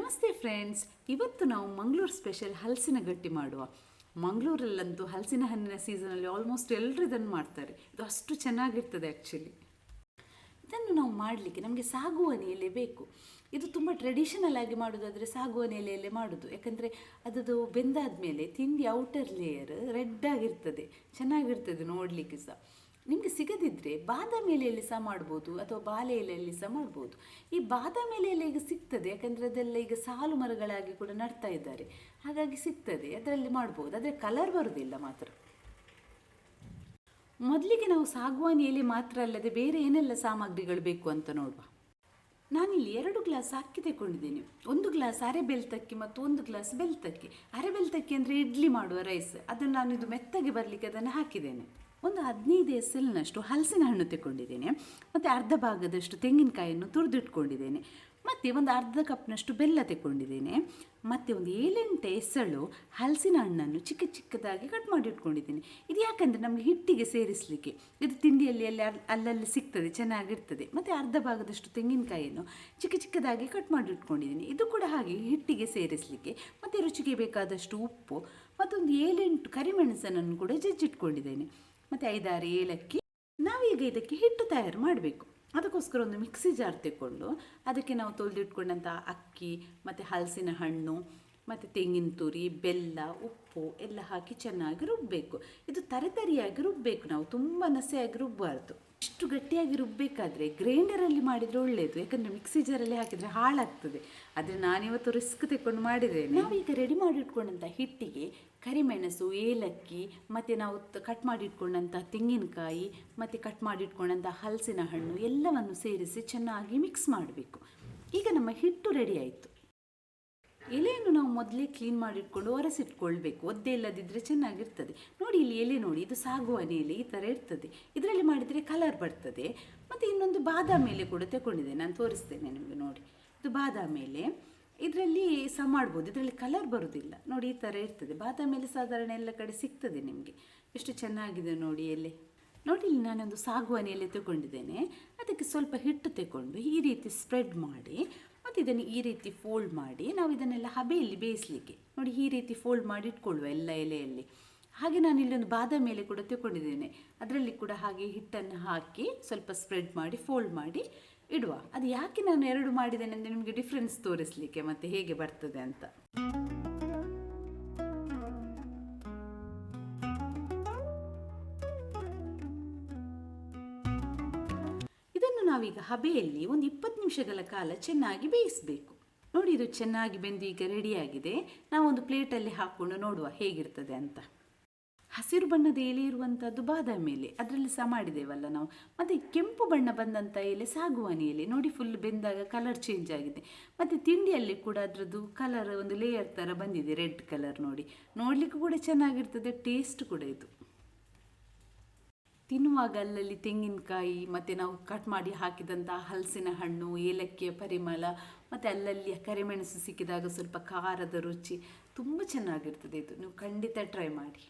ನಮಸ್ತೆ ಫ್ರೆಂಡ್ಸ್, ಇವತ್ತು ನಾವು ಮಂಗಳೂರು ಸ್ಪೆಷಲ್ ಹಲಸಿನ ಗಟ್ಟಿ ಮಾಡುವ. ಮಂಗಳೂರಲ್ಲಂತೂ ಹಲಸಿನ ಹಣ್ಣಿನ ಸೀಸನಲ್ಲಿ ಆಲ್ಮೋಸ್ಟ್ ಎಲ್ಲರೂ ಇದನ್ನು ಮಾಡ್ತಾರೆ. ಇದು ಅಷ್ಟು ಚೆನ್ನಾಗಿರ್ತದೆ ಆ್ಯಕ್ಚುಲಿ. ಇದನ್ನು ನಾವು ಮಾಡಲಿಕ್ಕೆ ನಮಗೆ ಸಾಗುವಾನಿ ಎಲೆ ಬೇಕು. ಇದು ತುಂಬ ಟ್ರೆಡಿಷನಲ್ ಆಗಿ ಮಾಡೋದಾದರೆ ಸಾಗುವಾನಿ ಎಲೆಯಲ್ಲೇ ಮಾಡೋದು. ಯಾಕಂದರೆ ಅದದು ಬೆಂದಾದ ಮೇಲೆ ತಿಂಡಿ ಔಟರ್ ಲೇಯರ್ ರೆಡ್ ಆಗಿರ್ತದೆ, ಚೆನ್ನಾಗಿರ್ತದೆ ನೋಡಲಿಕ್ಕೆ ಸಹ. ನಿಮಗೆ ಸಿಗದಿದ್ದರೆ ಬಾದಾಮಿ ಎಲೆಯಲ್ಲಿ ಸಹ ಮಾಡ್ಬೋದು ಅಥವಾ ಬಾಳೆ ಎಲೆಯಲ್ಲಿ ಸಹ ಮಾಡ್ಬೋದು. ಈ ಬಾದಾಮಿ ಎಲೆಯಲ್ಲಿ ಈಗ ಸಿಗ್ತದೆ, ಯಾಕಂದರೆ ಅದೆಲ್ಲ ಈಗ ಸಾಲು ಮರಗಳಾಗಿ ಕೂಡ ನಡ್ತಾ ಇದ್ದಾರೆ, ಹಾಗಾಗಿ ಸಿಗ್ತದೆ, ಅದರಲ್ಲಿ ಮಾಡ್ಬೋದು. ಆದರೆ ಕಲರ್ ಬರೋದಿಲ್ಲ ಮಾತ್ರ. ಮೊದಲಿಗೆ ನಾವು ಸಾಗುವಾನಿ ಎಲೆ ಮಾತ್ರ ಅಲ್ಲದೆ ಬೇರೆ ಏನೆಲ್ಲ ಸಾಮಗ್ರಿಗಳು ಬೇಕು ಅಂತ ನೋಡುವ. ನಾನಿಲ್ಲಿ 2 ಗ್ಲಾಸ್ ಅಕ್ಕಿ ತಗೊಂಡಿದ್ದೇನೆ. 1 ಗ್ಲಾಸ್ ಅರೆ ಬೆಳ್ತಕ್ಕಿ ಮತ್ತು 1 ಗ್ಲಾಸ್ ಬೆಳ್ತಕ್ಕಿ. ಅರೆ ಬೆಳ್ತಕ್ಕಿ ಅಂದರೆ ಇಡ್ಲಿ ಮಾಡುವ ರೈಸ್, ಅದನ್ನು ನಾನು ಇದು ಮೆತ್ತಗೆ ಬರಲಿಕ್ಕೆ ಅದನ್ನು ಹಾಕಿದ್ದೇನೆ. ಒಂದು 15 ಎಸಲಿನಷ್ಟು ಹಲಸಿನ ಹಣ್ಣು ತಗೊಂಡಿದ್ದೇನೆ, ಮತ್ತು ಅರ್ಧ ಭಾಗದಷ್ಟು ತೆಂಗಿನಕಾಯಿಯನ್ನು ತುರಿದಿಟ್ಕೊಂಡಿದ್ದೇನೆ, ಮತ್ತು ಒಂದು ಅರ್ಧ ಕಪ್ನಷ್ಟು ಬೆಲ್ಲ ತಗೊಂಡಿದ್ದೇನೆ, ಮತ್ತು ಒಂದು 7-8 ಎಸಳು ಹಲಸಿನ ಹಣ್ಣನ್ನು ಚಿಕ್ಕ ಚಿಕ್ಕದಾಗಿ ಕಟ್ ಮಾಡಿ ಇಟ್ಕೊಂಡಿದ್ದೇನೆ. ಇದು ಯಾಕಂದರೆ ನಮಗೆ ಹಿಟ್ಟಿಗೆ ಸೇರಿಸಲಿಕ್ಕೆ, ಇದು ತಿಂಡಿಯಲ್ಲಿ ಅಲ್ಲಲ್ಲಿ ಸಿಗ್ತದೆ, ಚೆನ್ನಾಗಿರ್ತದೆ. ಮತ್ತು ಅರ್ಧ ಭಾಗದಷ್ಟು ತೆಂಗಿನಕಾಯಿಯನ್ನು ಚಿಕ್ಕ ಚಿಕ್ಕದಾಗಿ ಕಟ್ ಮಾಡಿ ಇಟ್ಕೊಂಡಿದ್ದೀನಿ, ಇದು ಕೂಡ ಹಾಗೆ ಹಿಟ್ಟಿಗೆ ಸೇರಿಸಲಿಕ್ಕೆ. ಮತ್ತು ರುಚಿಗೆ ಬೇಕಾದಷ್ಟು ಉಪ್ಪು, ಮತ್ತೊಂದು 7-8 ಕರಿಮೆಣಸನ್ನು ಕೂಡ ಜಜ್ಜಿಟ್ಕೊಂಡಿದ್ದೇನೆ, ಮತ್ತು 5-6 ಏಲಕ್ಕಿ. ನಾವೀಗ ಇದಕ್ಕೆ ಹಿಟ್ಟು ತಯಾರು ಮಾಡಬೇಕು. ಅದಕ್ಕೋಸ್ಕರ ಒಂದು ಮಿಕ್ಸಿ ಜಾರ್ ತೆಕ್ಕೊಂಡು ಅದಕ್ಕೆ ನಾವು ತೊಳೆದಿಟ್ಕೊಂಡಂಥ ಅಕ್ಕಿ ಮತ್ತು ಹಲಸಿನ ಹಣ್ಣು ಮತ್ತು ತೆಂಗಿನ ತುರಿ, ಬೆಲ್ಲ, ಉಪ್ಪು ಎಲ್ಲ ಹಾಕಿ ಚೆನ್ನಾಗಿ ರುಬ್ಬಬೇಕು. ಇದು ತರಿಯಾಗಿ ರುಬ್ಬಬೇಕು, ನಾವು ತುಂಬ ನಸೆಯಾಗಿ ರುಬ್ಬಬಾರ್ದು. ಇಷ್ಟು ಗಟ್ಟಿಯಾಗಿ ರುಬ್ಬಬೇಕಾದ್ರೆ ಗ್ರೈಂಡರಲ್ಲಿ ಮಾಡಿದರೆ ಒಳ್ಳೆಯದು, ಯಾಕಂದರೆ ಮಿಕ್ಸಿ ಜಾರಲ್ಲಿ ಹಾಕಿದರೆ ಹಾಳಾಗ್ತದೆ. ಆದರೆ ನಾನಿವತ್ತು ರಿಸ್ಕ್ ತೆಕ್ಕೊಂಡು ಮಾಡಿದ್ದೇನೆ. ನಾವೀಗ ರೆಡಿ ಮಾಡಿಟ್ಕೊಂಡಂಥ ಹಿಟ್ಟಿಗೆ ಕರಿಮೆಣಸು, ಏಲಕ್ಕಿ, ಮತ್ತು ನಾವು ಕಟ್ ಮಾಡಿಟ್ಕೊಂಡಂಥ ತೆಂಗಿನಕಾಯಿ ಮತ್ತು ಕಟ್ ಮಾಡಿಟ್ಕೊಂಡಂಥ ಹಲಸಿನ ಹಣ್ಣು ಎಲ್ಲವನ್ನು ಸೇರಿಸಿ ಚೆನ್ನಾಗಿ ಮಿಕ್ಸ್ ಮಾಡಬೇಕು. ಈಗ ನಮ್ಮ ಹಿಟ್ಟು ರೆಡಿ ಆಯಿತು. ಎಲೆಯನ್ನು ನಾವು ಮೊದಲೇ ಕ್ಲೀನ್ ಮಾಡಿಟ್ಕೊಂಡು ಒರೆಸಿಟ್ಕೊಳ್ಬೇಕು, ಒದ್ದೆ ಇಲ್ಲದಿದ್ದರೆ ಚೆನ್ನಾಗಿರ್ತದೆ. ನೋಡಿ ಇಲ್ಲಿ ಎಲೆ ನೋಡಿ, ಇದು ಸಾಗುವಾನಿ ಎಲೆ ಈ ಥರ ಇರ್ತದೆ, ಇದರಲ್ಲಿ ಮಾಡಿದರೆ ಕಲರ್ ಬರ್ತದೆ. ಮತ್ತು ಇನ್ನೊಂದು ಬಾದಾಮಿ ಎಲೆ ಕೂಡ ತಗೊಂಡಿದೆ, ನಾನು ತೋರಿಸ್ತೇನೆ ನಿಮಗೆ. ನೋಡಿ, ಇದು ಬಾದಾಮಿ ಎಲೆ, ಇದರಲ್ಲಿ ಸಹ ಮಾಡ್ಬೋದು, ಇದರಲ್ಲಿ ಕಲರ್ ಬರೋದಿಲ್ಲ. ನೋಡಿ ಈ ಥರ ಇರ್ತದೆ. ಬಾದಾಮಿ ಎಲೆ ಸಾಧಾರಣ ಎಲ್ಲ ಕಡೆ ಸಿಗ್ತದೆ ನಿಮಗೆ. ಎಷ್ಟು ಚೆನ್ನಾಗಿದೆ ನೋಡಿ ಎಲೆ. ನೋಡಿ ಇಲ್ಲಿ ನಾನೊಂದು ಸಾಗುವಾನಿ ಎಲೆ ತಗೊಂಡಿದ್ದೇನೆ, ಅದಕ್ಕೆ ಸ್ವಲ್ಪ ಹಿಟ್ಟು ತಗೊಂಡು ಈ ರೀತಿ ಸ್ಪ್ರೆಡ್ ಮಾಡಿ, ಮತ್ತು ಇದನ್ನು ಈ ರೀತಿ ಫೋಲ್ಡ್ ಮಾಡಿ ನಾವು ಇದನ್ನೆಲ್ಲ ಹಬೆಯಲ್ಲಿ ಬೇಯಿಸಲಿಕ್ಕೆ ನೋಡಿ ಈ ರೀತಿ ಫೋಲ್ಡ್ ಮಾಡಿ ಇಟ್ಕೊಳ್ಳುವ ಎಲ್ಲ ಎಲೆಯಲ್ಲಿ. ಹಾಗೆ ನಾನು ಇಲ್ಲೊಂದು ಬಾದಾಮಿ ಎಲೆ ಕೂಡ ತಗೊಂಡಿದ್ದೇನೆ, ಅದರಲ್ಲಿ ಕೂಡ ಹಾಗೆ ಹಿಟ್ಟನ್ನು ಹಾಕಿ ಸ್ವಲ್ಪ ಸ್ಪ್ರೆಡ್ ಮಾಡಿ ಫೋಲ್ಡ್ ಮಾಡಿ ಇಡುವ. ಅದು ಯಾಕೆ ನಾನು 2 ಮಾಡಿದ್ದೇನೆ ಅಂದರೆ ನಿಮಗೆ ಡಿಫ್ರೆನ್ಸ್ ತೋರಿಸಲಿಕ್ಕೆ, ಮತ್ತು ಹೇಗೆ ಬರ್ತದೆ ಅಂತ. ನಾವೀಗ ಹಬೆಯಲ್ಲಿ ಒಂದು 20 ನಿಮಿಷಗಳ ಕಾಲ ಚೆನ್ನಾಗಿ ಬೇಯಿಸಬೇಕು. ನೋಡಿ ಇದು ಚೆನ್ನಾಗಿ ಬೆಂದು ಈಗ ರೆಡಿಯಾಗಿದೆ. ನಾವೊಂದು ಪ್ಲೇಟಲ್ಲಿ ಹಾಕ್ಕೊಂಡು ನೋಡುವ ಹೇಗಿರ್ತದೆ ಅಂತ. ಹಸಿರು ಬಣ್ಣದ ಎಲೆ ಇರುವಂಥದ್ದು ಬಾದಾಮಿ ಎಲೆ, ಅದರಲ್ಲಿ ಸಹ ಮಾಡಿದ್ದೇವಲ್ಲ ನಾವು. ಮತ್ತು ಕೆಂಪು ಬಣ್ಣ ಬಂದಂಥ ಎಲೆ ಸಾಗುವಾನಿ ಎಲೆ. ನೋಡಿ ಫುಲ್ ಬೆಂದಾಗ ಕಲರ್ ಚೇಂಜ್ ಆಗಿದೆ, ಮತ್ತು ತಿಂಡಿಯಲ್ಲಿ ಕೂಡ ಅದರದ್ದು ಕಲರ್ ಒಂದು ಲೇಯರ್ ಥರ ಬಂದಿದೆ, ರೆಡ್ ಕಲರ್. ನೋಡಿ ನೋಡಲಿಕ್ಕೂ ಕೂಡ ಚೆನ್ನಾಗಿರ್ತದೆ, ಟೇಸ್ಟ್ ಕೂಡ ಇದು. ತಿನ್ನುವಾಗ ಅಲ್ಲಲ್ಲಿ ತೆಂಗಿನಕಾಯಿ ಮತ್ತು ನಾವು ಕಟ್ ಮಾಡಿ ಹಾಕಿದಂಥ ಹಲಸಿನ ಹಣ್ಣು, ಏಲಕ್ಕಿಯ ಪರಿಮಳ, ಮತ್ತು ಅಲ್ಲಲ್ಲಿ ಕರಿಮೆಣಸು ಸಿಕ್ಕಿದಾಗ ಸ್ವಲ್ಪ ಖಾರದ ರುಚಿ ತುಂಬ ಚೆನ್ನಾಗಿರ್ತದೆ. ಇದು ನೀವು ಖಂಡಿತ ಟ್ರೈ ಮಾಡಿ.